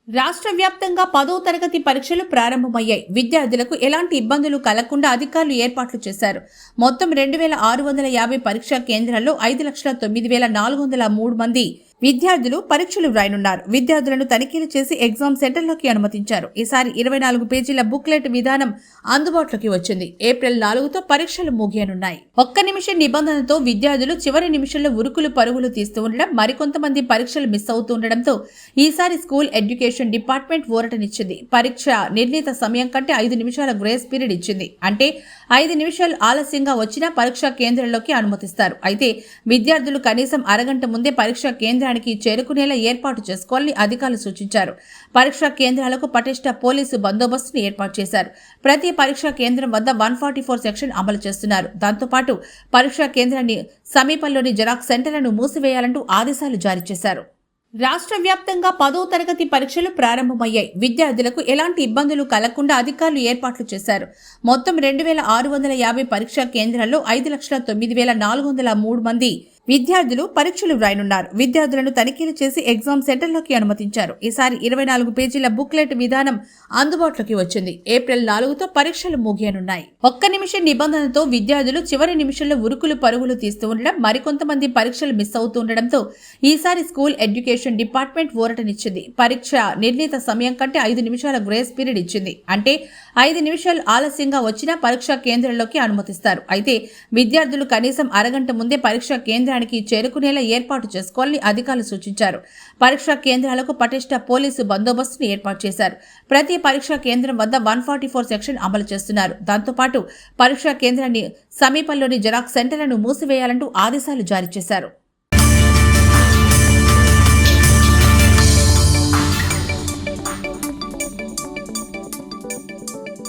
రాష్ట్ర వ్యాప్తంగా 10వ తరగతి పరీక్షలు ప్రారంభమయ్యాయి. విద్యార్థులకు ఎలాంటి ఇబ్బందులు కలగకుండా అధికారులు ఏర్పాట్లు చేశారు. మొత్తం 2650 పరీక్షా కేంద్రాల్లో 5,09,403 మంది విద్యార్థులు పరీక్షలు వ్రాయనున్నారు. విద్యార్థులను తనిఖీలు చేసి ఎగ్జామ్ సెంటర్లోకి అనుమతించారు. ఈసారి 24 పేజీల బుక్లెట్ విధానం అందుబాటులోకి వచ్చింది. ఏప్రిల్ 4తో పరీక్షలు ముగియనున్నాయి. ఒక్క నిమిషం నిబంధనతో విద్యార్థులు చివరి నిమిషంలో ఉరుకులు పరుగులు తీస్తూ ఉండడం, మరికొంతమంది పరీక్షలు మిస్ అవుతూ ఉండడంతో ఈసారి స్కూల్ ఎడ్యుకేషన్ డిపార్ట్మెంట్ ఊరటనిచ్చింది. పరీక్ష నిర్ణీత సమయం కంటే 5 నిమిషాల గ్రేస్ పీరియడ్ ఇచ్చింది. అంటే 5 నిమిషాలు ఆలస్యంగా వచ్చినా పరీక్షా కేంద్రంలోకి అనుమతిస్తారు. అయితే విద్యార్థులు కనీసం అరగంట ముందే పరీక్షా కేంద్రానికి చేరుకునేలా ఏర్పాటు చేసుకోవాలని అధికారులు సూచించారు. పరీక్షా కేంద్రాలకు పటిష్ట పోలీసు బందోబస్తును ఏర్పాటు చేశారు. ప్రతి పరీక్షా కేంద్రం వద్ద 144 సెక్షన్ అమలు చేస్తున్నారు. దాంతోపాటు పరీక్షా కేంద్రాన్ని సమీపంలోని జెరాక్స్ సెంటర్లను మూసివేయాలంటూ ఆదేశాలు జారీ చేశారు. రాష్ట్ర వ్యాప్తంగా 10వ తరగతి పరీక్షలు ప్రారంభమయ్యాయి. విద్యార్థులకు ఎలాంటి ఇబ్బందులు కలగకుండా అధికారులు ఏర్పాట్లు చేశారు. మొత్తం 2650 పరీక్షా కేంద్రాల్లో 5,09,403 మంది విద్యార్థులు పరీక్షలు వ్రాయనున్నారు. విద్యార్థులను తనిఖీలు చేసి ఎగ్జామ్ సెంటర్లోకి అనుమతించారు. ఈసారి 24 పేజీల బుక్లెట్ విధానం అందుబాటులోకి వచ్చింది. ఏప్రిల్ 4తో పరీక్షలు ముగియనున్నాయి. ఒక్క నిమిషం నిబంధనతో విద్యార్థులు చివరి నిమిషంలో ఉరుకులు పరుగులు తీస్తూ ఉండడం, మరికొంతమంది పరీక్షలు మిస్ అవుతూ ఉండడంతో ఈసారి స్కూల్ ఎడ్యుకేషన్ డిపార్ట్మెంట్ ఊరటనిచ్చింది. పరీక్ష నిర్ణీత సమయం కంటే 5 నిమిషాల గ్రేస్ పీరియడ్ ఇచ్చింది. అంటే 5 నిమిషాలు ఆలస్యంగా వచ్చినా పరీక్షా కేంద్రంలోకి అనుమతిస్తారు. అయితే విద్యార్థులు కనీసం అరగంట ముందే పరీక్షా కేంద్రానికి చేరుకునేలా ఏర్పాటు చేసుకోవాలని అధికారులు సూచించారు. పరీక్షా కేంద్రాలకు పటిష్ట పోలీసు బందోబస్తును ఏర్పాటు చేశారు. ప్రతి పరీక్షా కేంద్రం వద్ద 144 సెక్షన్ అమలు చేస్తున్నారు. దాంతోపాటు పరీక్షా కేంద్రాన్ని సమీపంలోని జెరాక్స్ సెంటర్లను మూసివేయాలంటూ ఆదేశాలు జారీ చేశారు.